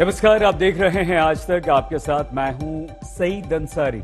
नमस्कार, आप देख रहे हैं आज तक। आपके साथ मैं हूं सईद अंसारी।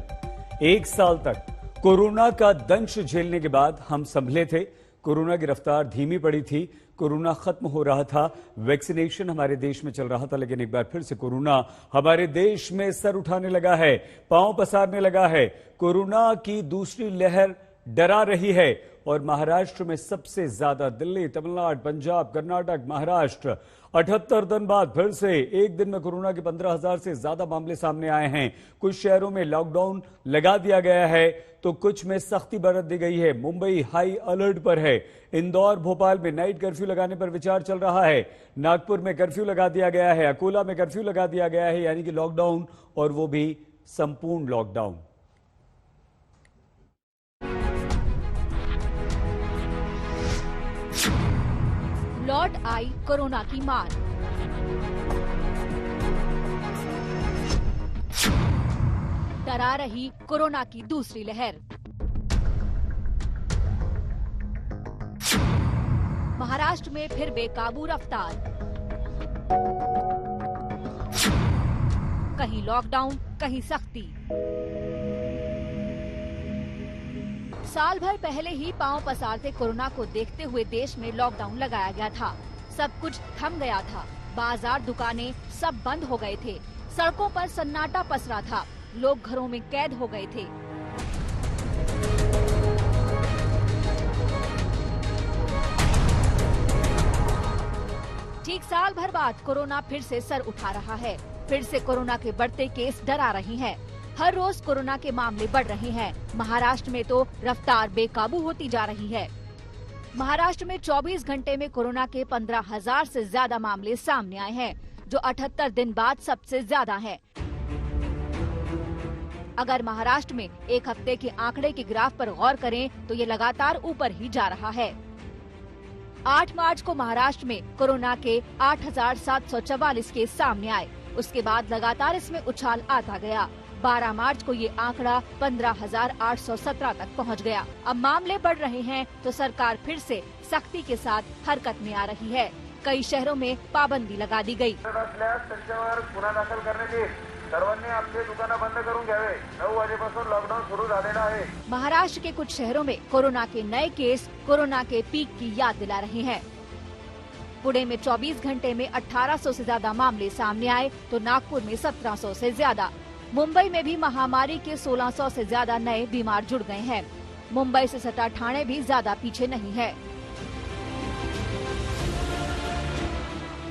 1 साल तक कोरोना का दंश झेलने के बाद हम संभले थे। कोरोना की रफ्तार धीमी पड़ी थी, कोरोना खत्म हो रहा था, वैक्सीनेशन हमारे देश में चल रहा था, लेकिन एक बार फिर से कोरोना हमारे देश में सर उठाने लगा है, पांव पसारने लगा है। कोरोना की दूसरी लहर डरा रही है और महाराष्ट्र में सबसे ज्यादा, दिल्ली, तमिलनाडु, पंजाब, कर्नाटक, महाराष्ट्र 78 दिन बाद फिर से एक दिन में कोरोना के 15,000 से ज्यादा मामले सामने आए हैं। कुछ शहरों में लॉकडाउन लगा दिया गया है तो कुछ में सख्ती बरत दी गई है। मुंबई हाई अलर्ट पर है। इंदौर, भोपाल में नाइट कर्फ्यू लगाने पर विचार चल रहा है। नागपुर में कर्फ्यू लगा दिया गया है। अकोला में कर्फ्यू लगा दिया गया है, यानी कि लॉकडाउन, और वो भी संपूर्ण लॉकडाउन। लौट आई कोरोना की मार। डरा रही कोरोना की दूसरी लहर। महाराष्ट्र में फिर बेकाबू रफ्तार। कहीं लॉकडाउन, कहीं सख्ती। साल भर पहले ही पांव पसारते कोरोना को देखते हुए देश में लॉकडाउन लगाया गया था। सब कुछ थम गया था। बाजार, दुकानें सब बंद हो गए थे। सड़कों पर सन्नाटा पसरा था। लोग घरों में कैद हो गए थे। ठीक साल भर बाद कोरोना फिर से सर उठा रहा है। फिर से कोरोना के बढ़ते केस डरा रही हैं। हर रोज कोरोना के मामले बढ़ रहे हैं। महाराष्ट्र में तो रफ्तार बेकाबू होती जा रही है। महाराष्ट्र में 24 घंटे में कोरोना के 15,000 से ज्यादा मामले सामने आए हैं, जो 78 दिन बाद सबसे ज्यादा है। अगर महाराष्ट्र में एक हफ्ते के आंकड़े के ग्राफ पर गौर करें तो ये लगातार ऊपर ही जा रहा है। 8 मार्च को महाराष्ट्र में कोरोना के 8,744 केस सामने आए। उसके बाद लगातार इसमें उछाल आता गया। 12 मार्च को ये आंकड़ा 15,817 तक पहुंच गया। अब मामले बढ़ रहे हैं तो सरकार फिर से सख्ती के साथ हरकत में आ रही है। कई शहरों में पाबंदी लगा दी गई। गुन्हा दाखल करण्यात येईल। सर्वांनी आपली दुकानं बंद करून घ्यावे। 9 वाजेपासून लॉकडाउन शुरू झालेला आहे। महाराष्ट्र के कुछ शहरों में कोरोना के नए केस कोरोना के पीक की याद दिला रहे हैं। पुणे में 24 घंटे में 1800 से ज्यादा मामले सामने आए तो नागपुर में 1700 से ज्यादा। मुंबई में भी महामारी के 1600 से ज्यादा नए बीमार जुड़ गए हैं। मुंबई से सटा ठाणे भी ज्यादा पीछे नहीं है।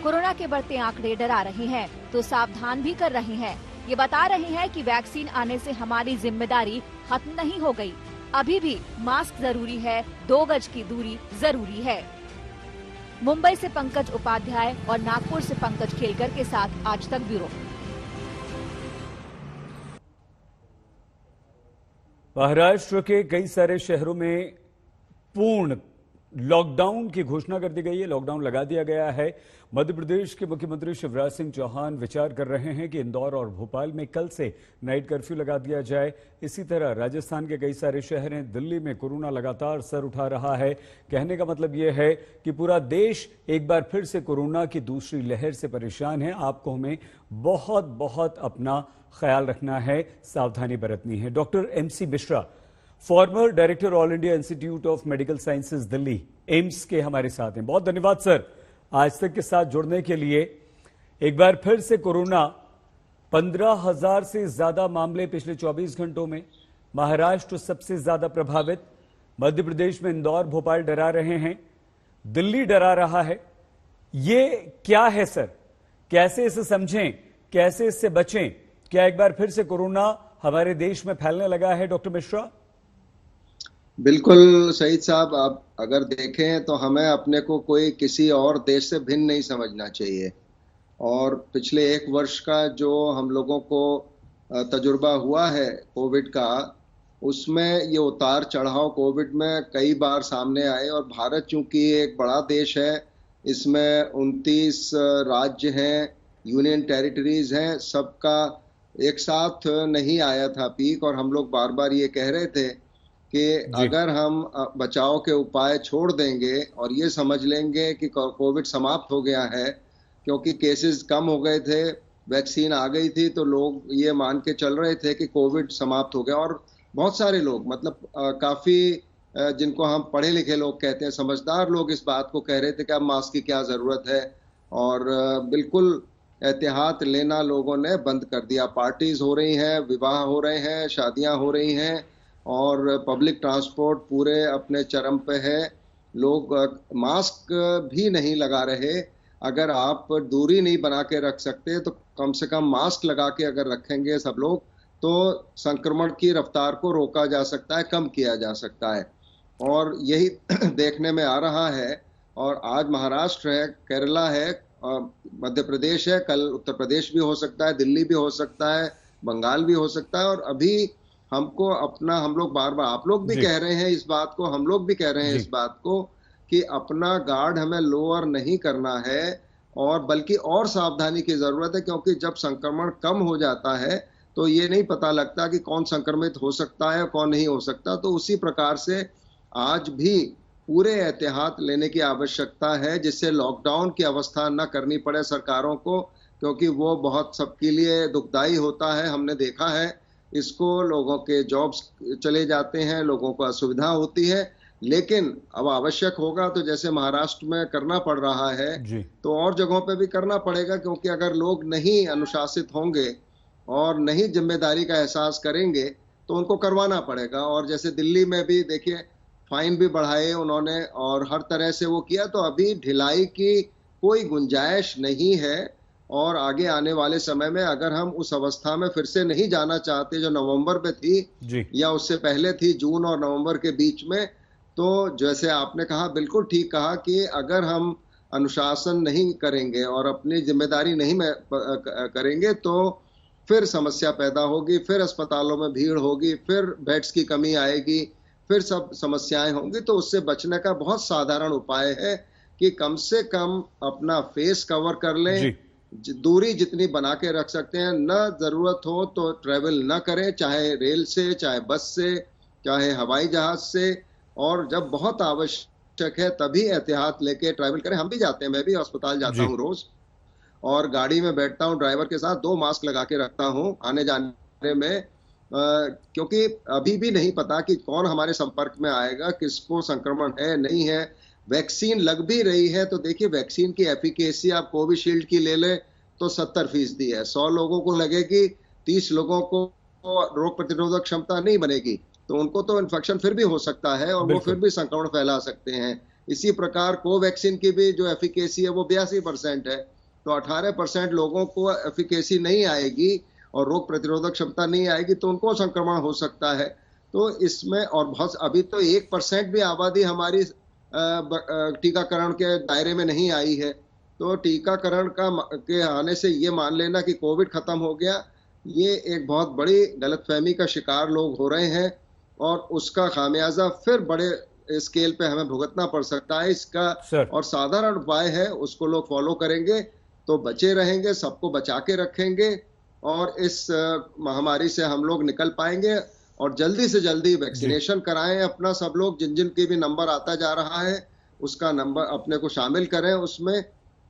कोरोना के बढ़ते आंकड़े डरा रहे हैं तो सावधान भी कर रहे हैं। ये बता रहे हैं कि वैक्सीन आने से हमारी जिम्मेदारी खत्म नहीं हो गई। अभी भी मास्क जरूरी है, 2 गज की दूरी जरूरी है। मुंबई से पंकज उपाध्याय और नागपुर से पंकज खेलकर के साथ आज तक ब्यूरो। महाराष्ट्र के कई सारे शहरों में पूर्ण लॉकडाउन की घोषणा कर दी गई है। लॉकडाउन लगा दिया गया है। मध्य प्रदेश के मुख्यमंत्री शिवराज सिंह चौहान विचार कर रहे हैं कि इंदौर और भोपाल में कल से नाइट कर्फ्यू लगा दिया जाए। इसी तरह राजस्थान के कई सारे शहर हैं। दिल्ली में कोरोना लगातार सर उठा रहा है। कहने का मतलब यह है कि पूरा देश एक बार फिर से कोरोना की दूसरी लहर से परेशान है। आपको हमें बहुत बहुत अपना ख्याल रखना है, सावधानी बरतनी है। Doctor MC Mishra, former director all India institute of medical sciences Delhi, AIIMS के हमारे साथ हैं। बहुत धन्यवाद सर आज तक के साथ जुड़ने के लिए। एक बार फिर से कोरोना, 15,000 से ज्यादा मामले पिछले 24 घंटों में। महाराष्ट्र सबसे ज्यादा प्रभावित। मध्य प्रदेश में इंदौर, भोपाल डरा रहे हैं। दिल्ली डरा रहा है। ये क्या है सर? कैसे इसे समझें, कैसे इससे बचें? क्या एक बार फिर से कोरोना हमारे देश में फैलने लगा है डॉक्टर मिश्रा? बिल्कुल सईद साहब, आप अगर देखें तो हमें अपने को कोई किसी और देश से भिन्न नहीं समझना चाहिए। और पिछले 1 वर्ष का जो हम लोगों को तजुर्बा हुआ है कोविड का, उसमें ये उतार चढ़ाव कोविड में कई बार सामने आए। और भारत चूंकि एक बड़ा देश है, इसमें 29 राज्य हैं, यूनियन टेरिटरीज हैं, सबका एक साथ नहीं आया था पीक। और हम लोग बार बार ये कह रहे थे कि अगर हम बचाव के उपाय छोड़ देंगे और ये समझ लेंगे कि कोविड समाप्त हो गया है, क्योंकि केसेस कम हो गए थे वैक्सीन आ गई थी तो लोग ये मान के चल रहे थे कि कोविड समाप्त हो गया। और बहुत सारे लोग, मतलब काफी जिनको हम पढ़े लिखे लोग कहते हैं, समझदार लोग, इस बात को कह रहे थे कि अब मास्क की क्या जरूरत है। और बिल्कुल एहतियात लेना लोगों ने बंद कर दिया। पार्टीज हो रही हैं, विवाह हो रहे हैं, शादियां हो रही हैं, और पब्लिक ट्रांसपोर्ट पूरे अपने चरम पे है। लोग मास्क भी नहीं लगा रहे। अगर आप दूरी नहीं बना के रख सकते तो कम से कम मास्क लगा के अगर रखेंगे सब लोग, तो संक्रमण की रफ्तार को रोका जा सकता है, कम किया जा सकता है। और यही देखने में आ रहा है। और आज महाराष्ट्र है, केरला है, मध्य प्रदेश है, कल उत्तर प्रदेश भी हो सकता है, दिल्ली भी हो सकता है, बंगाल भी हो सकता है। और अभी हमको अपना, हम लोग बार बार, आप लोग भी कह रहे हैं इस बात को, हम लोग भी कह रहे हैं इस बात को, कि अपना गार्ड हमें लोअर नहीं करना है, और बल्कि और सावधानी की जरूरत है। क्योंकि जब संक्रमण कम हो जाता है तो ये नहीं पता लगता कि कौन संक्रमित हो सकता है, कौन नहीं हो सकता। तो उसी प्रकार से आज भी पूरे एहतियात लेने की आवश्यकता है, जिससे लॉकडाउन की अवस्था न करनी पड़े सरकारों को, क्योंकि वो बहुत सबके लिए दुखदाई होता है। हमने देखा है इसको, लोगों के जॉब्स चले जाते हैं, लोगों को असुविधा होती है। लेकिन अब आवश्यक होगा तो जैसे महाराष्ट्र में करना पड़ रहा है, तो और जगहों पे भी करना पड़ेगा। क्योंकि अगर लोग नहीं अनुशासित होंगे और नहीं जिम्मेदारी का एहसास करेंगे तो उनको करवाना पड़ेगा। और जैसे दिल्ली में भी देखिए, फाइन भी बढ़ाए उन्होंने और हर तरह से वो किया। तो अभी ढिलाई की कोई गुंजाइश नहीं है। और आगे आने वाले समय में अगर हम उस अवस्था में फिर से नहीं जाना चाहते जो नवंबर में थी या उससे पहले थी, जून और नवंबर के बीच में, तो जैसे आपने कहा, बिल्कुल ठीक कहा, कि अगर हम अनुशासन नहीं करेंगे और अपनी जिम्मेदारी नहीं करेंगे तो फिर समस्या पैदा होगी, फिर अस्पतालों में भीड़ होगी, फिर बेड्स की कमी आएगी, फिर सब समस्याएं होंगी। तो उससे बचने का बहुत साधारण उपाय है कि कम से कम अपना फेस कवर कर लें, दूरी जितनी बना के रख सकते हैं। न जरूरत हो तो ट्रेवल न करें, चाहे रेल से, चाहे बस से, चाहे हवाई जहाज से। और जब बहुत आवश्यक है तभी एहतियात लेके ट्रैवल करें। हम भी जाते हैं, मैं भी अस्पताल जाता हूं रोज, और गाड़ी में बैठता हूं ड्राइवर के साथ, 2 मास्क लगा के रखता हूं आने जाने में, क्योंकि अभी भी नहीं पता कि कौन हमारे संपर्क में आएगा, किसको संक्रमण है नहीं है। वैक्सीन लग भी रही है तो देखिए, वैक्सीन की एफिकेसी आप कोविशील्ड की ले लें तो 70% है। 100 लोगों को लगेगी, 30 लोगों को रोग प्रतिरोधक क्षमता नहीं बनेगी, तो उनको तो इन्फेक्शन फिर भी हो सकता है और वो फिर भी संक्रमण फैला सकते हैं। इसी प्रकार कोवैक्सीन की भी जो एफिकेसी है वो 82% है। तो 18% लोगों को एफिकेसी नहीं आएगी और रोग प्रतिरोधक क्षमता नहीं आएगी, तो उनको संक्रमण हो सकता है। तो इसमें और बहुत, अभी तो 1% भी आबादी हमारी टीकाकरण के दायरे में नहीं आई है। तो टीकाकरण के आने से ये मान लेना कि कोविड खत्म हो गया, ये एक बहुत बड़ी गलतफहमी का शिकार लोग हो रहे हैं, और उसका खामियाजा फिर बड़े स्केल पे हमें भुगतना पड़ सकता है इसका। और साधारण उपाय है, उसको लोग फॉलो करेंगे तो बचे रहेंगे, सबको बचा के रखेंगे, और इस महामारी से हम लोग निकल पाएंगे। और जल्दी से जल्दी वैक्सीनेशन कराएं अपना, सब लोग, जिन जिन के भी नंबर आता जा रहा है उसका नंबर अपने को शामिल करें उसमें।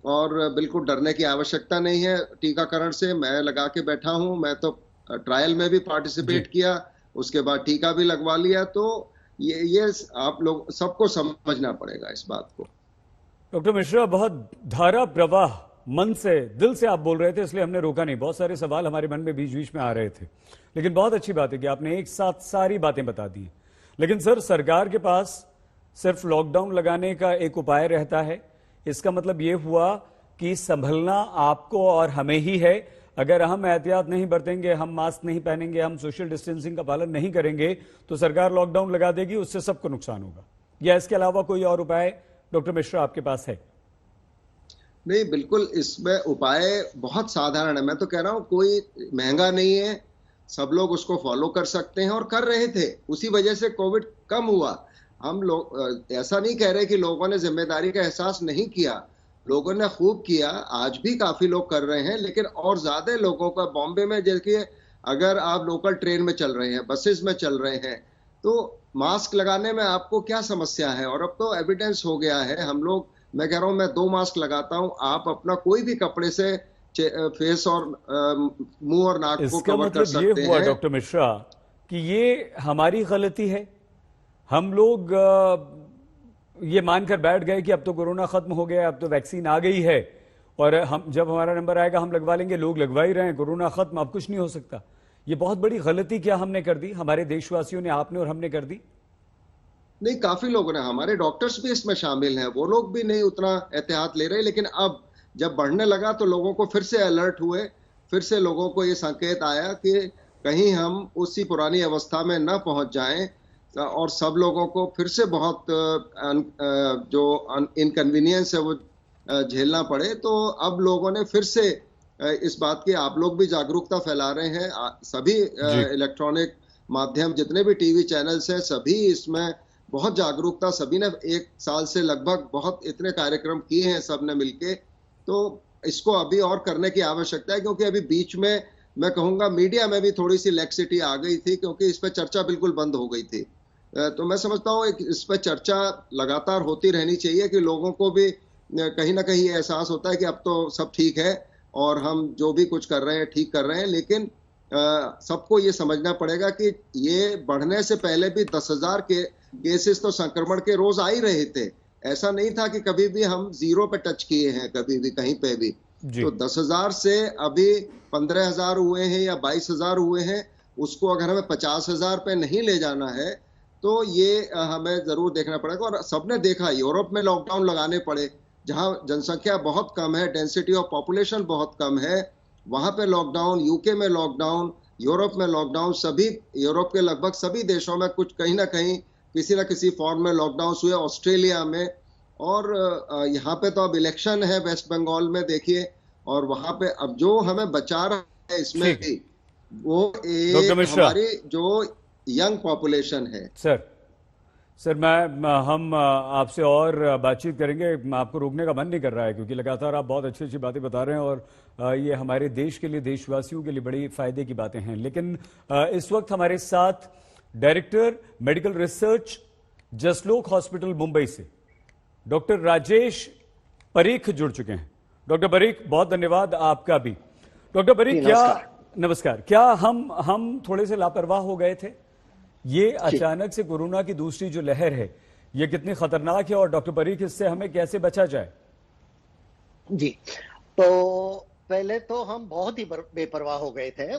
और बिल्कुल डरने की आवश्यकता नहीं है टीकाकरण से। मैं लगा के बैठा हूं, मैं तो ट्रायल में भी पार्टिसिपेट किया, उसके बाद टीका भी लगवा लिया। तो ये आप लोग सबको समझना पड़ेगा इस बात को। डॉक्टर मिश्रा, बहुत धारा प्रवाह मन से, दिल से आप बोल रहे थे, इसलिए हमने रोका नहीं। बहुत सारे सवाल हमारे मन में बीच बीच में आ रहे थे, लेकिन बहुत अच्छी बात है कि आपने एक साथ सारी बातें बता दी। लेकिन सर, सरकार के पास सिर्फ लॉकडाउन लगाने का एक उपाय रहता है। इसका मतलब ये हुआ कि संभलना आपको और हमें ही है। अगर हम एहतियात नहीं बरतेंगे, हम मास्क नहीं पहनेंगे, हम सोशल डिस्टेंसिंग का पालन नहीं करेंगे, तो सरकार लॉकडाउन लगा देगी, उससे सबको नुकसान होगा। या इसके अलावा कोई और उपाय डॉक्टर मिश्रा आपके पास है? नहीं, बिल्कुल, इसमें उपाय बहुत साधारण है। मैं तो कह रहा हूं कोई महंगा नहीं है, सब लोग उसको फॉलो कर सकते हैं और कर रहे थे। उसी वजह से कोविड कम हुआ। हम लोग ऐसा नहीं कह रहे कि लोगों ने जिम्मेदारी का एहसास नहीं किया, लोगों ने खूब किया, आज भी काफी लोग कर रहे हैं। लेकिन और ज्यादा लोगों का, बॉम्बे में देखिए, अगर आप लोकल ट्रेन में चल रहे हैं, बसेस में चल रहे हैं, तो मास्क लगाने में आपको क्या समस्या है? और अब तो एविडेंस हो गया है। हम लोग, मैं कह रहा हूं, मैं 2 मास्क लगाता हूं, आप अपना कोई भी कपड़े से फेस और मुंह और नाक को इसका कवर कर मतलब ये सकते हुआ हैं। डॉक्टर मिश्रा कि ये हमारी गलती है। हम लोग ये मानकर बैठ गए कि अब तो कोरोना खत्म हो गया, अब तो वैक्सीन आ गई है और हम जब हमारा नंबर आएगा हम लगवा लेंगे। लोग लगवा ही रहे हैं, कोरोना खत्म, अब कुछ नहीं हो सकता। ये बहुत बड़ी गलती क्या हमने कर दी, हमारे देशवासियों ने, आपने और हमने कर दी? नहीं, काफी लोगों ने, हमारे डॉक्टर्स भी इसमें शामिल हैं, वो लोग भी नहीं उतना एहतियात ले रहे। लेकिन अब जब बढ़ने लगा तो लोगों को फिर से अलर्ट हुए, फिर से लोगों को ये संकेत आया कि कहीं हम उसी पुरानी अवस्था में न पहुंच जाएं और सब लोगों को फिर से बहुत जो इनकन्वीनियंस है वो झेलना पड़े। तो अब लोगों ने फिर से इस बात की, आप लोग भी जागरूकता फैला रहे हैं, सभी इलेक्ट्रॉनिक माध्यम, जितने भी टीवी चैनल्स हैं, सभी इसमें बहुत जागरूकता, सभी ने एक साल से लगभग बहुत इतने कार्यक्रम किए हैं सबने मिलके। तो इसको अभी और करने की आवश्यकता है, क्योंकि अभी बीच में मैं कहूंगा मीडिया में भी थोड़ी सी लैक्सिटी आ गई थी, क्योंकि इस पर चर्चा बिल्कुल बंद हो गई थी। तो मैं समझता हूँ इस पर चर्चा लगातार होती रहनी चाहिए कि लोगों को भी कहीं ना कहीं एहसास होता है कि अब तो सब ठीक है और हम जो भी कुछ कर रहे हैं ठीक कर रहे हैं। लेकिन सबको ये समझना पड़ेगा कि ये बढ़ने से पहले भी 10,000 के केसेस तो संक्रमण के रोज आ ही रहे थे। ऐसा नहीं था कि कभी भी हम जीरो पे टच किए हैं, कभी भी कहीं पे भी। तो 10,000 से अभी 15,000 हुए हैं या 22,000 हुए हैं, उसको अगर हमें 50,000 पे नहीं ले जाना है तो ये हमें जरूर देखना पड़ेगा। और सबने देखा, यूरोप में लॉकडाउन लगाने पड़े, जहां जनसंख्या बहुत कम है, डेंसिटी ऑफ पॉपुलेशन बहुत कम है, वहां पे लॉकडाउन, यूके में लॉकडाउन, यूरोप में लॉकडाउन, सभी यूरोप के लगभग सभी देशों में कुछ कहीं ना कहीं किसी ना किसी फॉर्म में लॉकडाउन हुए, ऑस्ट्रेलिया में। और यहाँ पे तो अब इलेक्शन है वेस्ट बंगाल में, देखिए, और वहां पे अब जो हमें बचा रहा है इसमें भी वो एक हमारी जो यंग पॉपुलेशन है। सर हम आपसे और बातचीत करेंगे, आपको रोकने का मन नहीं कर रहा है क्योंकि लगातार आप बहुत अच्छी अच्छी बातें बता रहे हैं और ये हमारे देश के लिए, देशवासियों के लिए बड़ी फायदे की बातें हैं। लेकिन इस वक्त हमारे साथ director medical research Jaslok hospital Mumbai से डॉक्टर राजेश परीख जुड़ चुके हैं। डॉक्टर परीख, बहुत धन्यवाद आपका भी। डॉक्टर परीख, नमस्कार, क्या हम थोड़े से लापरवाह हो गए थे? ये अचानक से कोरोना की दूसरी जो लहर है, ये कितनी खतरनाक है और डॉक्टर परीख इससे हमें कैसे बचा जाए? जी, तो पहले तो हम बहुत ही बेपरवाह हो गए थे।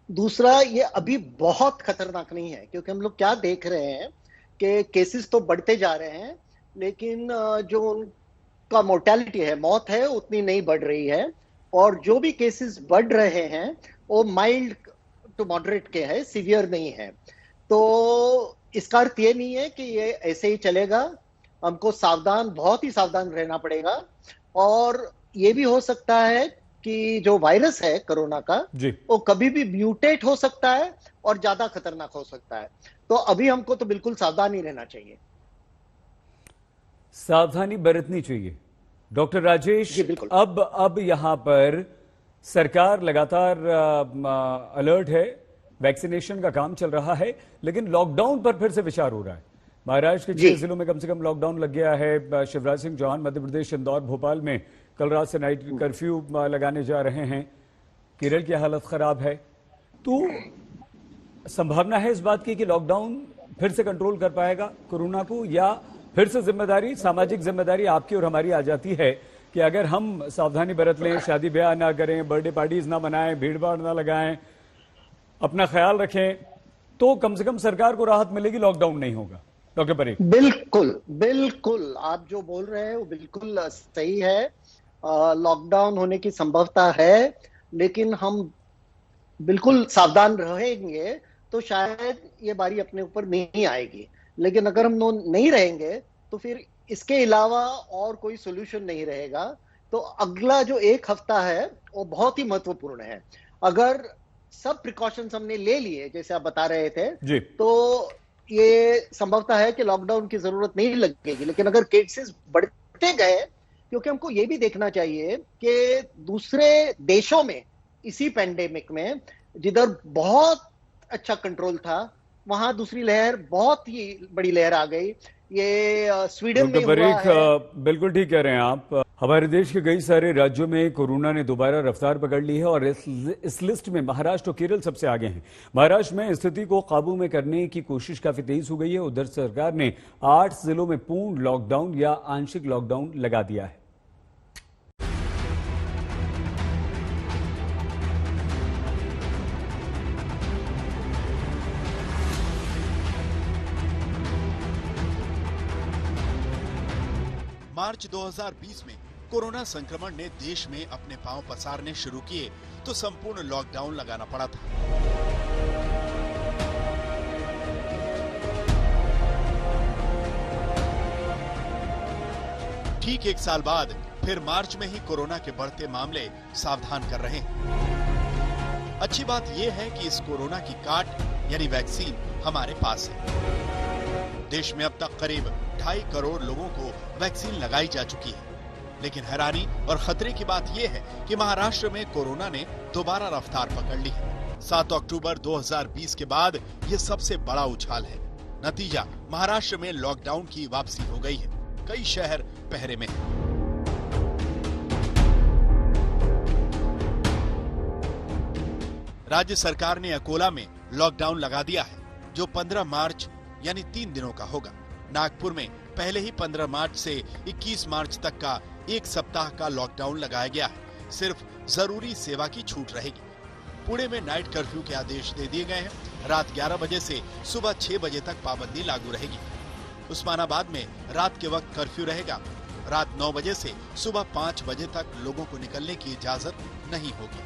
दूसरा, ये अभी बहुत खतरनाक नहीं है, क्योंकि हम लोग क्या देख रहे हैं कि केसेस तो बढ़ते जा रहे हैं, लेकिन जो उनका मोर्टेलिटी है, मौत है, उतनी नहीं बढ़ रही है। और जो भी केसेस बढ़ रहे हैं वो माइल्ड टू मॉडरेट के हैं, सीवियर नहीं है। तो इसका अर्थ ये नहीं है कि ये ऐसे ही चलेगा, हमको सावधान, बहुत ही सावधान रहना पड़ेगा। और ये भी हो सकता है कि जो वायरस है कोरोना का, वो कभी भी म्यूटेट हो सकता है और ज्यादा खतरनाक हो सकता है। तो अभी हमको तो बिल्कुल सावधान ही रहना चाहिए, सावधानी बरतनी चाहिए। डॉक्टर राजेश, अब यहां पर सरकार लगातार अलर्ट है, वैक्सीनेशन का काम चल रहा है, लेकिन लॉकडाउन पर फिर से विचार हो रहा है। महाराष्ट्र के 6 जिलों में कम से कम लॉकडाउन लग गया है। शिवराज सिंह चौहान मध्य प्रदेश, इंदौर, भोपाल में कल रात से नाइट कर्फ्यू लगाने जा रहे हैं। केरल की हालत खराब है। तो संभावना है इस बात की कि लॉकडाउन फिर से कंट्रोल कर पाएगा कोरोना को, या फिर से जिम्मेदारी, सामाजिक जिम्मेदारी आपकी और हमारी आ जाती है कि अगर हम सावधानी बरत लें, शादी ब्याह ना करें, बर्थडे पार्टीज ना मनाएं, भीड़ भाड़ ना लगाएं, अपना ख्याल रखें, तो कम से कम सरकार को राहत मिलेगी, लॉकडाउन नहीं होगा? डॉक्टर परीख, बिल्कुल बिल्कुल आप जो बोल रहे हैं वो बिल्कुल सही है। लॉकडाउन होने की संभावना है, लेकिन हम बिल्कुल सावधान रहेंगे तो शायद ये बारी अपने ऊपर नहीं आएगी। लेकिन अगर हम नहीं रहेंगे तो फिर इसके अलावा और कोई सोल्यूशन नहीं रहेगा। तो अगला जो एक हफ्ता है वो बहुत ही महत्वपूर्ण है। अगर सब प्रिकॉशंस हमने ले लिए जैसे आप बता रहे थे जी, तो ये संभवता है कि लॉकडाउन की जरूरत नहीं लगेगी। लेकिन अगर केसेस बढ़ते गए, क्योंकि हमको ये भी देखना चाहिए कि दूसरे देशों में इसी पैंडेमिक में जिधर बहुत अच्छा कंट्रोल था, वहां दूसरी लहर, बहुत ही बड़ी लहर आ गई। ये स्वीडन में हुआ है। बिल्कुल ठीक कह रहे हैं आप। हमारे देश के कई सारे राज्यों में कोरोना ने दोबारा रफ्तार पकड़ ली है और इस लिस्ट में महाराष्ट्र और केरल सबसे आगे हैं। महाराष्ट्र में स्थिति को काबू में करने की कोशिश काफी तेज हो गई है। उधर सरकार ने 8 जिलों में पूर्ण लॉकडाउन या आंशिक लॉकडाउन लगा दिया है। मार्च 2020 में कोरोना संक्रमण ने देश में अपने पांव पसारने शुरू किए तो संपूर्ण लॉकडाउन लगाना पड़ा था। ठीक एक साल बाद फिर मार्च में ही कोरोना के बढ़ते मामले सावधान कर रहे हैं। अच्छी बात यह है कि इस कोरोना की काट यानी वैक्सीन हमारे पास है। देश में अब तक करीब 2.5 करोड़ लोगों को वैक्सीन लगाई जा चुकी है। लेकिन हैरानी और खतरे की बात यह है कि महाराष्ट्र में कोरोना ने दोबारा रफ्तार पकड़ ली है। 7 अक्टूबर 2020 के बाद ये सबसे बड़ा उछाल है। नतीजा, महाराष्ट्र में लॉकडाउन की वापसी हो गई है। कई शहर पहरे में हैं। राज्य सरकार ने अकोला में लॉकडाउन लगा दिया है, जो 15 मार्च यानी 3 दिनों का होगा। नागपुर में पहले ही 15 मार्च से 21 मार्च तक का एक सप्ताह का लॉकडाउन लगाया गया है। सिर्फ जरूरी सेवा की छूट रहेगी। पुणे में नाइट कर्फ्यू के आदेश दे दिए गए हैं। रात 11 बजे से सुबह 6 बजे तक पाबंदी लागू रहेगी। उस्मानाबाद में रात के वक्त कर्फ्यू रहेगा। रात 9 बजे से सुबह 5 बजे तक लोगों को निकलने की इजाजत नहीं होगी।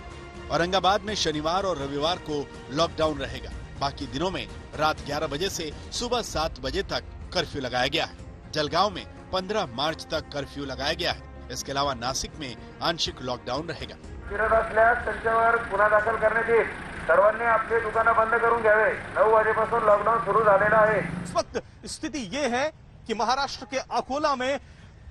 औरंगाबाद में शनिवार और रविवार को लॉकडाउन रहेगा। बाकी दिनों में रात 11 बजे से सुबह 7 बजे तक कर्फ्यू लगाया गया है। जलगांव में 15 मार्च तक कर्फ्यू लगाया गया है। इसके अलावा नासिक में आंशिक लॉकडाऊन रहेगा। फिरत असल्यास त्यांच्यावर गुन्हा दाखल करण्यात येईल। सर्वांनी आपली दुकानं बंद करून घ्यावे। 9 वाजेपासून लॉकडाऊन सुरू झालेला आहे। इस वक्त स्थिति ये है कि महाराष्ट्र के अकोला में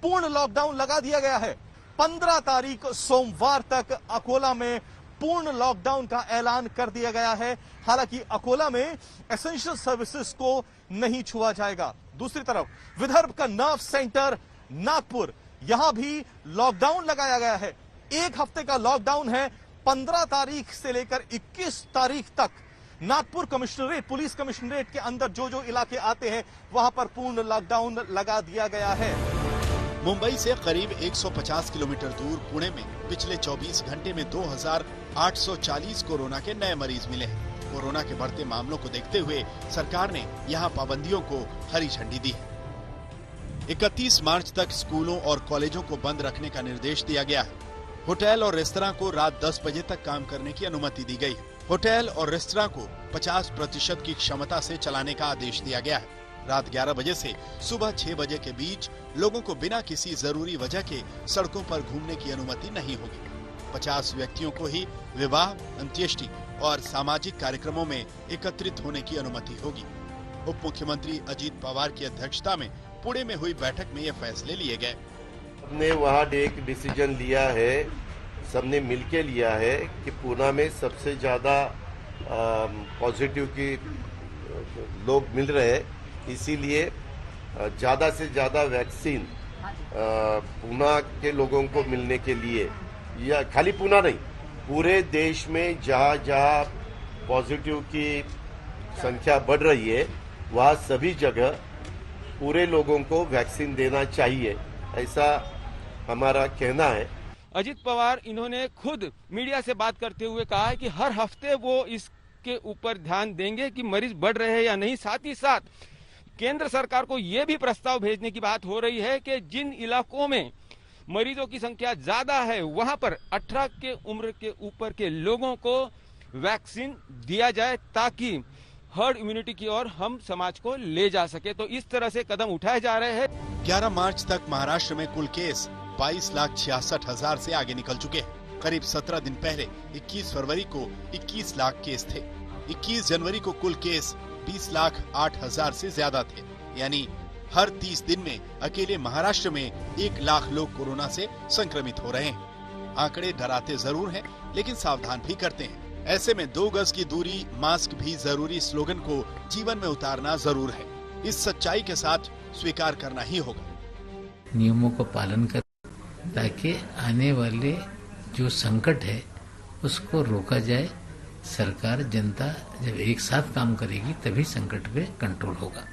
पूर्ण लॉकडाउन लगा दिया गया है। 15 तारीख सोमवार तक अकोला में पूर्ण लॉकडाउन का ऐलान कर दिया गया है। हालांकि अकोला में एसेंशियल सर्विसेज को नहीं छुआ जाएगा। दूसरी तरफ विदर्भ का नर्व सेंटर नागपुर, यहां भी लॉकडाउन लगाया गया है। 1 हफ्ते का लॉकडाउन है। 15 तारीख से लेकर 21 तारीख तक नागपुर कमिश्नरेट, पुलिस कमिश्नरेट के अंदर जो जो इलाके आते हैं वहां पर पूर्ण लॉकडाउन लगा दिया गया है। मुंबई से करीब 150 किलोमीटर दूर पुणे में पिछले 24 घंटे में 2840 कोरोना के नए मरीज मिले हैं। कोरोना के बढ़ते मामलों को देखते हुए सरकार ने यहां पाबंदियों को हरी झंडी दी है। 31 मार्च तक स्कूलों और कॉलेजों को बंद रखने का निर्देश दिया गया है। होटल और रेस्तरां को रात 10 बजे तक काम करने की अनुमति दी गई है। होटल और रेस्तरां को 50% की क्षमता से चलाने का आदेश दिया गया है। रात 11 बजे से सुबह 6 बजे के बीच लोगों को बिना किसी जरूरी वजह के सड़कों पर घूमने की अनुमति नहीं होगी। 50 व्यक्तियों को ही विवाह, अंत्येष्टि और सामाजिक कार्यक्रमों में एकत्रित होने की अनुमति होगी। उप मुख्यमंत्री अजीत पवार की अध्यक्षता में पुणे में हुई बैठक में ये फैसले लिए गए। हमने वहाँ एक डिसीजन लिया है, सबने मिलकर लिया है कि पुणे में सबसे ज्यादा पॉजिटिव की लोग मिल रहे हैं, इसीलिए ज्यादा से ज्यादा वैक्सीन पुणे के लोगों को मिलने के लिए, या खाली पुणे नहीं, पूरे देश में जहाँ जहाँ पॉजिटिव की संख्या बढ़ रही है वहाँ सभी जगह पूरे लोगों को वैक्सीन देना चाहिए, ऐसा हमारा कहना है। अजीत पवार इन्होंने खुद मीडिया से बात करते हुए कहा है कि हर हफ्ते वो इसके ऊपर ध्यान देंगे कि मरीज बढ़ रहे हैं या नहीं। साथ ही साथ केंद्र सरकार को ये भी प्रस्ताव भेजने की बात हो रही है कि जिन इलाकों में मरीजों की संख्या ज्यादा है वहां पर 18 के उम्र के ऊपर के लोगों को वैक्सीन दिया जाए ताकि हर्ड इम्यूनिटी की ओर हम समाज को ले जा सके। तो इस तरह से कदम उठाए जा रहे हैं। 11 मार्च तक महाराष्ट्र में कुल केस 22,66,000 से आगे निकल चुके हैं। करीब 17 दिन पहले 21 फरवरी को 21 लाख केस थे। 21 जनवरी को कुल केस 20,08,000 से ज्यादा थे। यानी हर 30 दिन में अकेले महाराष्ट्र में 1 लाख लोग कोरोना से संक्रमित हो रहे हैं। आंकड़े डराते जरूर हैं, लेकिन सावधान भी करते हैं। ऐसे में 2 गज की दूरी, मास्क भी जरूरी स्लोगन को जीवन में उतारना जरूर है। इस सच्चाई के साथ स्वीकार करना ही होगा। नियमों का पालन कर ताकि आने वाले जो संकट है उसको रोका जाए। सरकार जनता जब एक साथ काम करेगी तभी संकट पे कंट्रोल होगा।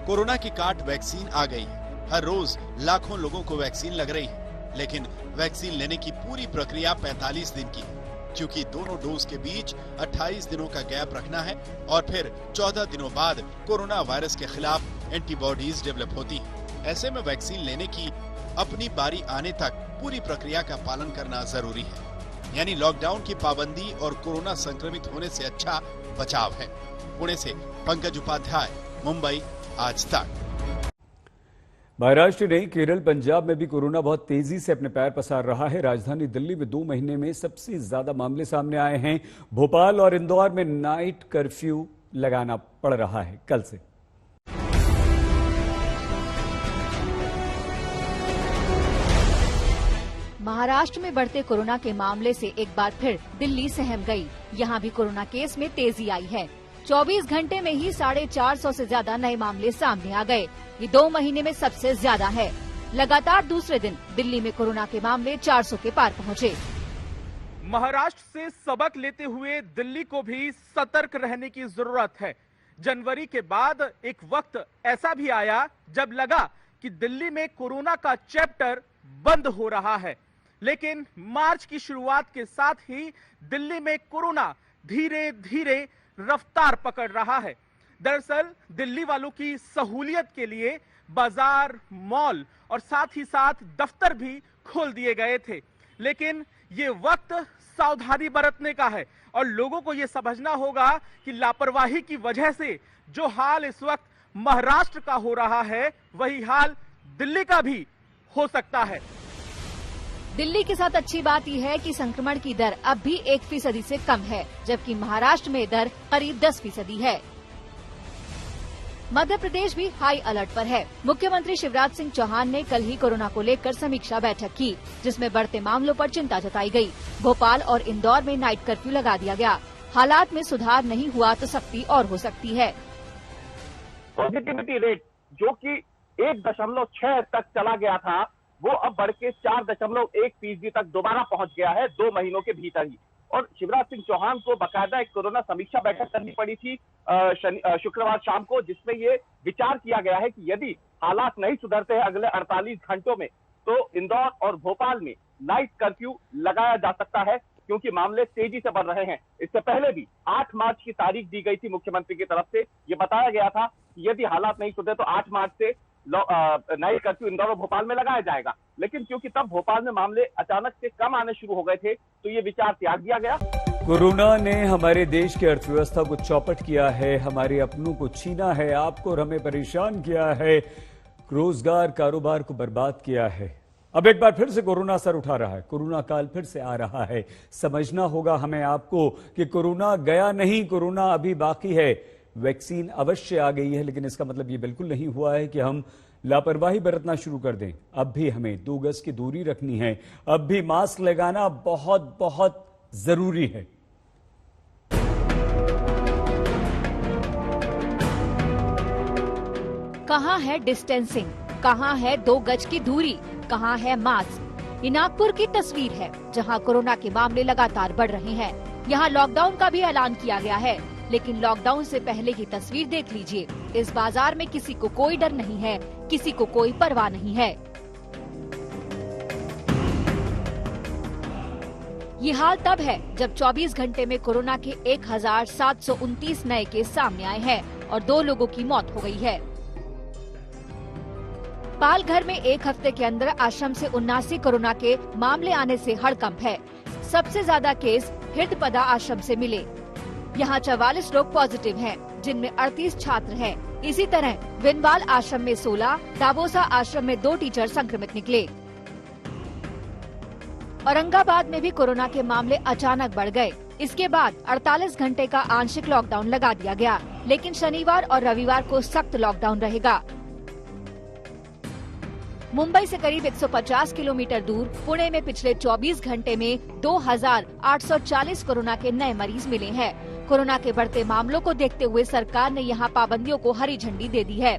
कोरोना की काट वैक्सीन आ गई है। हर रोज लाखों लोगों को वैक्सीन लग रही है, लेकिन वैक्सीन लेने की पूरी प्रक्रिया 45 दिन की है, क्योंकि दोनों डोज के बीच 28 दिनों का गैप रखना है और फिर 14 दिनों बाद कोरोना वायरस के खिलाफ एंटीबॉडीज डेवलप होती है। ऐसे में वैक्सीन लेने की अपनी बारी आने तक पूरी प्रक्रिया का पालन करना जरूरी है। यानी लॉकडाउन की पाबंदी और कोरोना संक्रमित होने से अच्छा बचाव है। पुणे से पंकज उपाध्याय, मुंबई, आज तक। महाराष्ट्र नहीं, केरल, पंजाब में भी कोरोना बहुत तेजी से अपने पैर पसार रहा है। राजधानी दिल्ली में 2 महीने में सबसे ज्यादा मामले सामने आए हैं। भोपाल और इंदौर में नाइट कर्फ्यू लगाना पड़ रहा है कल से। महाराष्ट्र में बढ़ते कोरोना के मामले से एक बार फिर दिल्ली सहम गई। यहाँ भी कोरोना केस में तेजी आई है। 24 घंटे में ही 450 से ज्यादा नए मामले सामने आ गए। ये 2 महीने में सबसे ज्यादा है। लगातार दूसरे दिन दिल्ली में कोरोना के मामले 400 के पार पहुँचे। महाराष्ट्र से सबक लेते हुए दिल्ली को भी सतर्क रहने की जरूरत है। जनवरी के बाद एक वक्त ऐसा भी आया जब लगा कि दिल्ली में कोरोना का चैप्टर बंद हो रहा है, लेकिन मार्च की शुरुआत के साथ ही दिल्ली में कोरोना धीरे धीरे रफ्तार पकड़ रहा है। दरअसल दिल्ली वालों की सहूलियत के लिए बाजार, मॉल और साथ ही साथ दफ्तर भी खोल दिए गए थे, लेकिन ये वक्त सावधानी बरतने का है और लोगों को ये समझना होगा कि लापरवाही की वजह से जो हाल इस वक्त महाराष्ट्र का हो रहा है वही हाल दिल्ली का भी हो सकता है। दिल्ली के साथ अच्छी बात यह है कि संक्रमण की दर अब भी 1% से कम है, जबकि महाराष्ट्र में दर करीब 10% है। मध्य प्रदेश भी हाई अलर्ट पर है। मुख्यमंत्री शिवराज सिंह चौहान ने कल ही कोरोना को लेकर समीक्षा बैठक की, जिसमें बढ़ते मामलों पर चिंता जताई गई। भोपाल और इंदौर में नाइट कर्फ्यू लगा दिया गया। हालात में सुधार नहीं हुआ तो सख्ती और हो सकती है। पॉजिटिविटी रेट जो कि 1.6 तक चला गया था, वो अब बढ़ के 4.1% तक दोबारा पहुंच गया है 2 महीनों के भीतर ही। और शिवराज सिंह चौहान को बाकायदा एक कोरोना समीक्षा बैठक करनी पड़ी थी शुक्रवार शाम को, जिसमें ये विचार किया गया है कि यदि हालात नहीं सुधरते हैं अगले 48 घंटों में तो इंदौर और भोपाल में नाइट कर्फ्यू लगाया जा सकता है, क्योंकि मामले तेजी से बढ़ रहे हैं। इससे पहले भी 8 मार्च की तारीख दी गई थी मुख्यमंत्री की तरफ से। ये बताया गया था कि यदि हालात नहीं सुधरे तो 8 मार्च से नाइट कर्फ्यू इंदौर और भोपाल में लगाया जाएगा, लेकिन क्योंकि तब भोपाल में मामले अचानक से कम आने शुरू हो गए थे तो ये विचार त्याग दिया गया। कोरोना ने हमारे देश की अर्थव्यवस्था को चौपट किया है, हमारे अपनों को छीना है, आपको और हमें परेशान किया है, रोजगार, कारोबार को बर्बाद किया है। अब एक बार फिर से कोरोना असर उठा रहा है, कोरोना काल फिर से आ रहा है। समझना होगा हमें आपको कि कोरोना गया नहीं, कोरोना अभी बाकी है। वैक्सीन अवश्य आ गई है, लेकिन इसका मतलब ये बिल्कुल नहीं हुआ है कि हम लापरवाही बरतना शुरू कर दें। अब भी हमें 2 गज की दूरी रखनी है, अब भी मास्क लगाना बहुत बहुत जरूरी है। कहां है डिस्टेंसिंग, कहां है 2 गज की दूरी, कहां है मास्क? ये नागपुर की तस्वीर है, जहां कोरोना के मामले लगातार बढ़ रहे हैं। यहां लॉकडाउन का भी ऐलान किया गया है, लेकिन लॉकडाउन से पहले की तस्वीर देख लीजिए। इस बाजार में किसी को कोई डर नहीं है, किसी को कोई परवाह नहीं है। ये हाल तब है जब 24 घंटे में कोरोना के 1729 नए केस सामने आए हैं और 2 लोगों की मौत हो गई है। पालघर में एक हफ्ते के अंदर आश्रम से 79 कोरोना के मामले आने से हड़कंप है। सबसे ज्यादा केस हिरदपदा आश्रम से मिले। यहाँ 44 लोग पॉजिटिव हैं, जिनमें 38 छात्र हैं। इसी तरह विनबाल आश्रम में 16, दाबोसा आश्रम में 2 टीचर संक्रमित निकले। औरंगाबाद में भी कोरोना के मामले अचानक बढ़ गए। इसके बाद 48 घंटे का आंशिक लॉकडाउन लगा दिया गया, लेकिन शनिवार और रविवार को सख्त लॉकडाउन रहेगा। मुंबई से करीब 150 किलोमीटर दूर पुणे में पिछले 24 घंटे में 2840 कोरोना के नए मरीज मिले हैं। कोरोना के बढ़ते मामलों को देखते हुए सरकार ने यहां पाबंदियों को हरी झंडी दे दी है।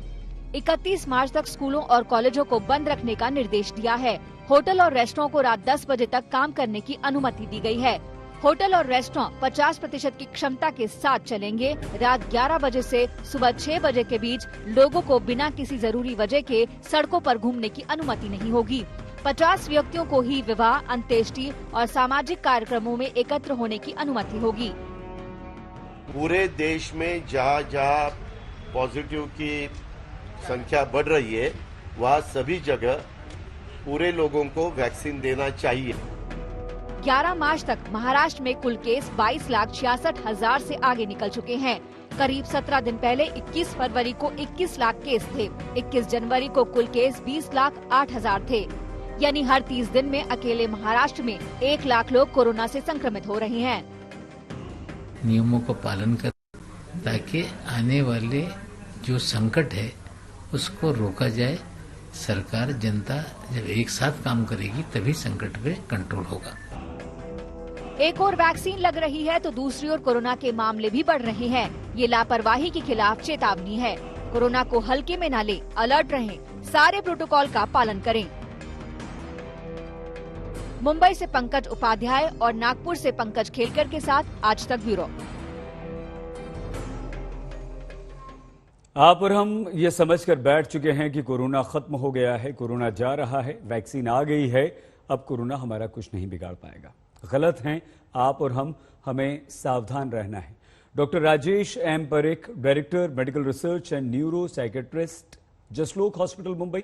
31 मार्च तक स्कूलों और कॉलेजों को बंद रखने का निर्देश दिया है। होटल और रेस्टोरेंट को रात 10 बजे तक काम करने की अनुमति दी गई है। होटल और रेस्टोरेंट 50% की क्षमता के साथ चलेंगे। रात 11 बजे से सुबह 6 बजे के बीच लोगों को बिना किसी जरूरी वजह के सड़कों पर घूमने की अनुमति नहीं होगी। 50 व्यक्तियों को ही विवाह, अंत्येष्टि और सामाजिक कार्यक्रमों में एकत्र होने की अनुमति होगी। पूरे देश में जहाँ जहाँ पॉजिटिव की संख्या बढ़ रही है, वहाँ सभी जगह पूरे लोगों को वैक्सीन देना चाहिए। 11 मार्च तक महाराष्ट्र में कुल केस 22,66,000 से आगे निकल चुके हैं। करीब 17 दिन पहले 21 फरवरी को 21 लाख केस थे। 21 जनवरी को कुल केस 20,08,000 थे। यानी हर 30 दिन में अकेले महाराष्ट्र में 1 लाख लोग कोरोना से संक्रमित हो रहे हैं। नियमों का पालन कर ताकि आने वाले जो संकट है उसको रोका जाए। सरकार, जनता जब एक साथ काम करेगी तभी संकट पे कंट्रोल होगा। एक और वैक्सीन लग रही है तो दूसरी ओर कोरोना के मामले भी बढ़ रहे हैं। ये लापरवाही के खिलाफ चेतावनी है। कोरोना को हल्के में न ले, अलर्ट रहें, सारे प्रोटोकॉल का पालन करें। मुंबई से पंकज उपाध्याय और नागपुर से पंकज खेलकर के साथ आज तक ब्यूरो। आप और हम ये समझकर बैठ चुके हैं कि कोरोना खत्म हो गया है, कोरोना जा रहा है, वैक्सीन आ गई है, अब कोरोना हमारा कुछ नहीं बिगाड़ पाएगा। गलत हैं आप और हम, हमें सावधान रहना है। Doctor Rajesh M Parekh, director medical research and neuropsychiatrist, Jaslok hospital Mumbai.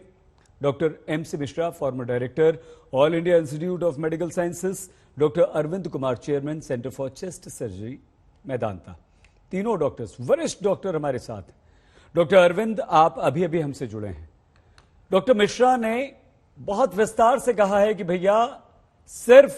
Doctor MC Mishra, former director all India institute of medical sciences. Doctor Arvind Kumar, chairman centre for chest surgery, Medanta. तीनों डॉक्टर्स, वरिष्ठ डॉक्टर हमारे साथ हैं। डॉक्टर अरविंद, आप अभी अभी हमसे जुड़े हैं। डॉक्टर मिश्रा ने बहुत विस्तार से कहा है कि भैया सिर्फ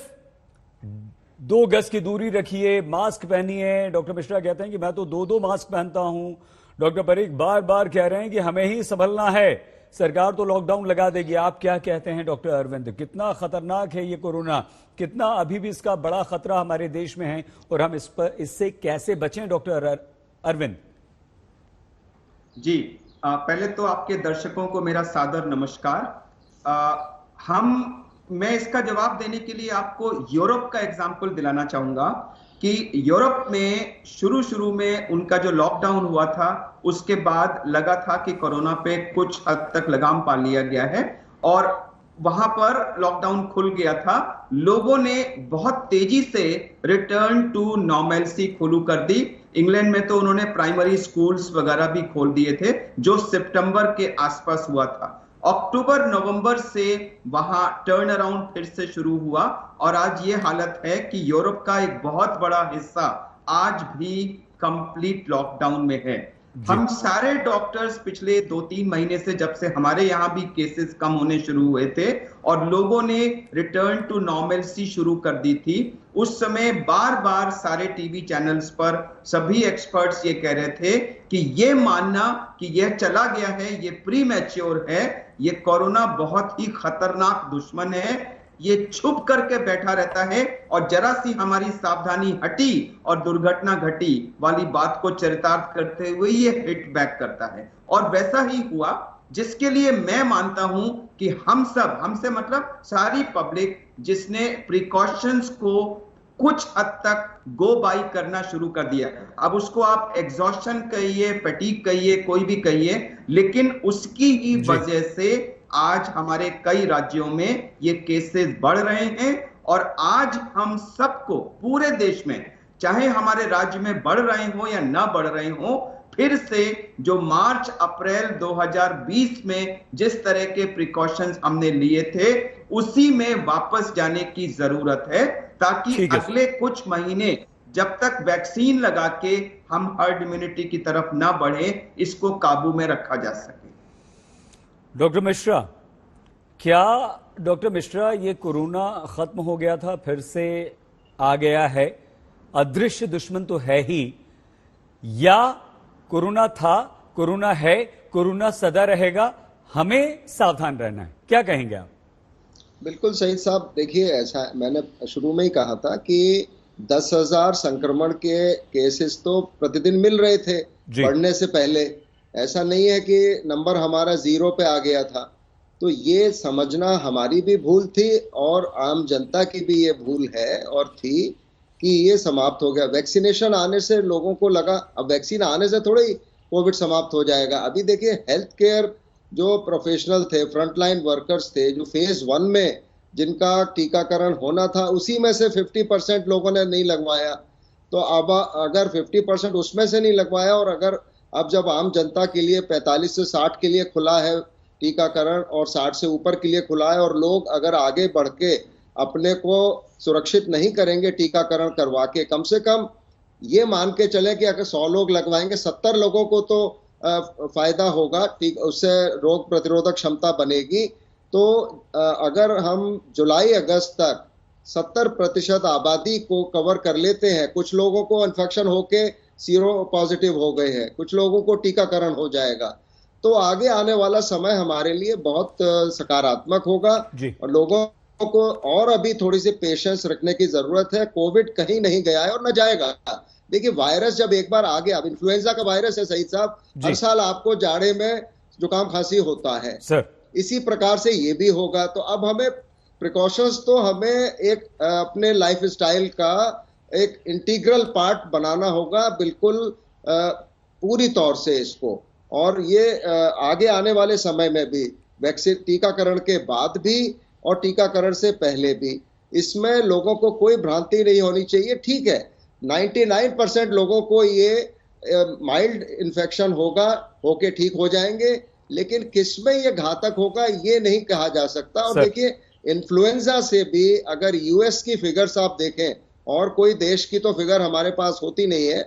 2 गज की दूरी रखिए, मास्क पहनिए। डॉक्टर मिश्रा कहते हैं कि मैं तो 2-2 मास्क पहनता हूं। डॉक्टर परीख बार बार कह रहे हैं कि हमें ही संभलना है, सरकार तो लॉकडाउन लगा देगी। आप क्या कहते हैं डॉक्टर अरविंद, कितना खतरनाक है ये कोरोना, कितना अभी भी इसका बड़ा खतरा हमारे देश में है और हम इससे कैसे बचें? डॉक्टर अरविंद जी, पहले तो आपके दर्शकों को मेरा सादर नमस्कार। मैं इसका जवाब देने के लिए आपको यूरोप का एग्जाम्पल दिलाना चाहूंगा कि यूरोप में शुरू में उनका जो लॉकडाउन हुआ था उसके बाद लगा था कि कोरोना पे कुछ हद तक लगाम पा लिया गया है और वहां पर लॉकडाउन खुल गया था। लोगों ने बहुत तेजी से रिटर्न टू नॉर्मलसी शुरू कर दी। इंग्लैंड में तो उन्होंने प्राइमरी स्कूल्स वगैरह भी खोल दिए थे, जो सितंबर के आसपास हुआ था। अक्टूबर नवंबर से वहां टर्न अराउंड फिर से शुरू हुआ और आज ये हालत है कि यूरोप का एक बहुत बड़ा हिस्सा आज भी कंप्लीट लॉकडाउन में है। हम सारे डॉक्टर्स पिछले 2-3 महीने से, जब से हमारे यहाँ भी केसेस कम होने शुरू हुए थे और लोगों ने रिटर्न टू नॉर्मलसी शुरू कर दी थी, उस समय बार बार सारे टीवी चैनल्स पर सभी एक्सपर्ट्स ये कह रहे थे कि ये मानना कि यह चला गया है, ये प्री मैच्योर है, ये कोरोना बहुत ही खतरनाक दुश्मन है, ये छुप करके बैठा रहता है और जरा सी हमारी सावधानी हटी और दुर्घटना घटी वाली बात को चरितार्थ करते हुए ये हिट बैक करता है। और वैसा ही हुआ, जिसके लिए मैं मानता हूं कि हमसे मतलब सारी पब्लिक जिसने प्रिकॉशंस को कुछ हद तक गो बाई करना शुरू कर दिया। अब उसको आप एग्जॉस्शन कहिए, फटीग कहिए, कोई भी कहिए, लेकिन उसकी ही वजह से आज हमारे कई राज्यों में ये केसेस बढ़ रहे हैं और आज हम सबको पूरे देश में, चाहे हमारे राज्य में बढ़ रहे हो या ना बढ़ रहे हो, फिर से जो मार्च अप्रैल 2020 में जिस तरह के प्रिकॉशंस हमने लिए थे उसी में वापस जाने की जरूरत है, ताकि अगले कुछ महीने जब तक वैक्सीन लगा के हम हर्ड इम्यूनिटी की तरफ ना बढ़े, इसको काबू में रखा जा सके। डॉक्टर मिश्रा, क्या डॉक्टर मिश्रा ये कोरोना खत्म हो गया था, फिर से आ गया है, अदृश्य दुश्मन तो है ही, या कोरोना था, कोरोना है, कोरोना सदा रहेगा, हमें सावधान रहना है, क्या कहेंगे आप? बिल्कुल सही साहब, देखिए ऐसा मैंने शुरू में ही कहा था कि 10,000 संक्रमण के केसेस तो प्रतिदिन मिल रहे थे बढ़ने से पहले, ऐसा नहीं है कि नंबर हमारा 0 पे आ गया था। तो ये समझना हमारी भी भूल थी और आम जनता की भी ये भूल है और थी कि ये समाप्त हो गया। वैक्सीनेशन आने से लोगों को लगा अब वैक्सीन आने से थोड़ी कोविड समाप्त हो जाएगा। अभी देखिए हेल्थ केयर जो प्रोफेशनल थे, फ्रंटलाइन वर्कर्स थे, जो फेज 1 में जिनका टीकाकरण होना था, उसी में से 50% लोगों ने नहीं लगवाया। तो अब अगर 50% उसमें से नहीं लगवाया और अगर अब जब आम जनता के लिए 45 से 60 के लिए खुला है टीकाकरण और 60 से ऊपर के लिए खुला है और लोग अगर आगे बढ़ के अपने को सुरक्षित नहीं करेंगे टीकाकरण करवा के, कम से कम ये मान के चले कि अगर 100 लोग लगवाएंगे 70 लोगों को तो फायदा होगा, उससे रोग प्रतिरोधक क्षमता बनेगी। तो अगर हम जुलाई अगस्त तक 70% आबादी को कवर कर लेते हैं, कुछ लोगों को इन्फेक्शन होके सीरो पॉजिटिव हो गए हैं, कुछ लोगों को टीकाकरण हो जाएगा, तो आगे आने वाला समय हमारे लिए बहुत सकारात्मक होगा और लोगों को और अभी थोड़ी सी पेशेंस रखने की जरूरत है। कोविड कहीं नहीं गया है और न जाएगा। देखिए वायरस जब एक बार आ गया, अब इन्फ्लुएंजा का वायरस है सईद साहब, हर साल आपको जाड़े में जुकाम खांसी होता है सर, इसी प्रकार से ये भी होगा। तो अब हमें प्रिकॉशंस तो हमें एक अपने लाइफ स्टाइल का एक इंटीग्रल पार्ट बनाना होगा, बिल्कुल पूरी तौर से इसको। और ये आगे आने वाले समय में भी वैक्सीन टीकाकरण के बाद भी और टीकाकरण से पहले भी इसमें लोगों को कोई भ्रांति नहीं होनी चाहिए। ठीक है 99% लोगों को ये माइल्ड इन्फेक्शन होगा, होके ठीक हो जाएंगे, लेकिन किसमें ये घातक होगा ये नहीं कहा जा सकता। और देखिए इन्फ्लुएंजा से भी अगर यूएस की फिगर्स आप देखें, और कोई देश की तो फिगर हमारे पास होती नहीं है,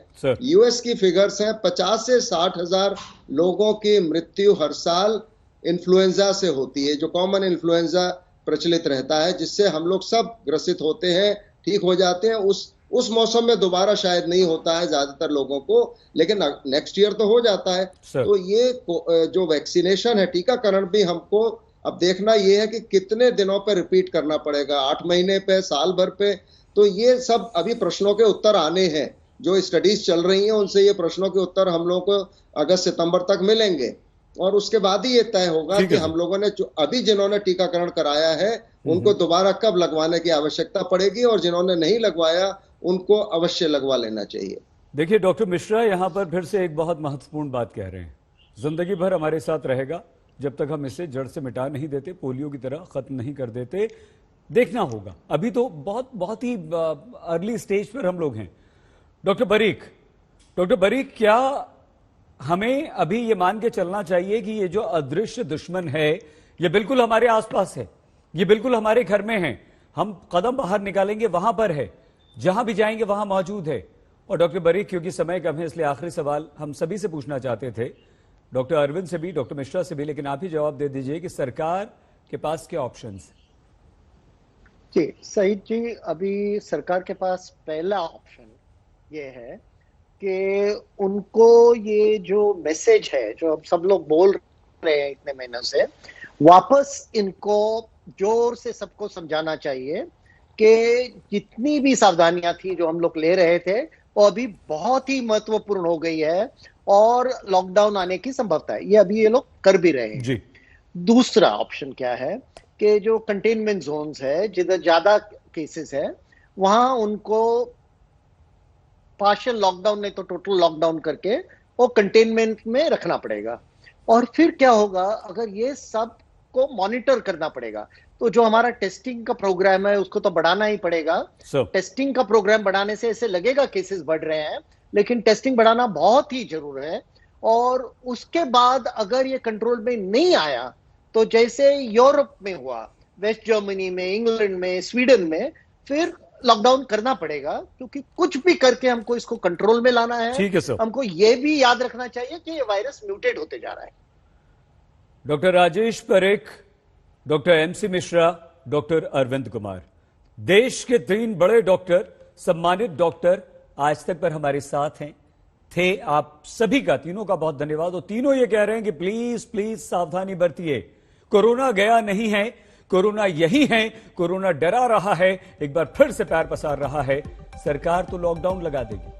यूएस की फिगर्स हैं 50 से 60 हजार लोगों की मृत्यु हर साल इन्फ्लुएंजा से होती है, जो कॉमन इन्फ्लुएंजा प्रचलित रहता है, जिससे हम लोग सब ग्रसित होते हैं, ठीक हो जाते हैं। उस मौसम में दोबारा शायद नहीं होता है ज्यादातर लोगों को, लेकिन नेक्स्ट ईयर तो हो जाता है। तो ये जो वैक्सीनेशन है, टीकाकरण भी हमको अब देखना ये है कि कितने दिनों पे रिपीट करना पड़ेगा, 8 महीने पे, साल भर पे। तो ये सब अभी प्रश्नों के उत्तर आने हैं, जो स्टडीज चल रही हैं उनसे ये प्रश्नों के उत्तर हम लोगों को अगस्त सितंबर तक मिलेंगे और उसके बाद ही ये तय होगा कि हम लोगों ने अभी जिन्होंने टीकाकरण कराया है उनको दोबारा कब लगवाने की आवश्यकता पड़ेगी और जिन्होंने नहीं लगवाया उनको अवश्य लगवा लेना चाहिए। देखिए डॉक्टर मिश्रा यहां पर फिर से एक बहुत महत्वपूर्ण बात कह रहे हैं, जिंदगी भर हमारे साथ रहेगा जब तक हम इसे जड़ से मिटा नहीं देते, पोलियो की तरह खत्म नहीं कर देते। देखना होगा, अभी तो बहुत ही अर्ली स्टेज पर हम लोग हैं। डॉक्टर बरीक, क्या हमें अभी ये मान के चलना चाहिए कि ये जो अदृश्य दुश्मन है ये बिल्कुल हमारे आसपास है, ये बिल्कुल हमारे घर में है, हम कदम बाहर निकालेंगे वहां पर है, जहां भी जाएंगे वहां मौजूद है? और डॉक्टर बरीक, क्योंकि समय कम है इसलिए आखिरी सवाल हम सभी से पूछना चाहते थे, डॉक्टर अरविंद से भी, डॉक्टर मिश्रा से भी, लेकिन आप ही जवाब दे दीजिए कि सरकार के पास क्या ऑप्शंस? जी सईद जी, अभी सरकार के पास पहला ऑप्शन ये है कि उनको ये जो मैसेज है जो अब सब लोग बोल रहे हैं इतने महीनों से, वापस इनको जोर से सबको समझाना चाहिए कि जितनी भी सावधानियां थी जो हम लोग ले रहे थे वो अभी बहुत ही महत्वपूर्ण हो गई है और लॉकडाउन आने की संभावना है, ये अभी ये लोग कर भी रहे हैं जी। दूसरा ऑप्शन क्या है कि जो कंटेनमेंट जोन्स है, जिधर ज्यादा केसेस है, वहां उनको पार्शियल लॉकडाउन नहीं तो टोटल लॉकडाउन करके वो कंटेनमेंट में रखना पड़ेगा। और फिर क्या होगा, अगर ये सब को मॉनिटर करना पड़ेगा तो जो हमारा टेस्टिंग का प्रोग्राम है उसको तो बढ़ाना ही पड़ेगा। टेस्टिंग का प्रोग्राम बढ़ाने से ऐसे लगेगा केसेस बढ़ रहे हैं, लेकिन टेस्टिंग बढ़ाना बहुत ही जरूर है। और उसके बाद अगर ये कंट्रोल में नहीं आया तो जैसे यूरोप में हुआ, वेस्ट जर्मनी में, इंग्लैंड में, स्वीडन में, फिर लॉकडाउन करना पड़ेगा, क्योंकि कुछ भी करके हमको इसको कंट्रोल में लाना है। ठीक है सर। हमको ये भी याद रखना चाहिए कि ये वायरस म्यूटेट होते जा रहा है। Doctor Rajesh Parekh, doctor MC Mishra, doctor Arvind Kumar, देश के 3 बड़े डॉक्टर, सम्मानित डॉक्टर आज तक पर हमारे साथ हैं, थे। आप सभी का, तीनों का बहुत धन्यवाद। और तीनों ये कह रहे हैं कि प्लीज प्लीज सावधानी बरतिए, कोरोना गया नहीं है, कोरोना यही है, कोरोना डरा रहा है, एक बार फिर से पैर पसार रहा है। सरकार तो लॉकडाउन लगा देगी,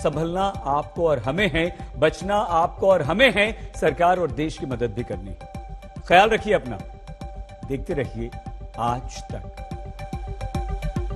संभलना आपको और हमें है, बचना आपको और हमें है, सरकार और देश की मदद भी करनी है। ख्याल रखिए अपना, देखते रहिए आज तक।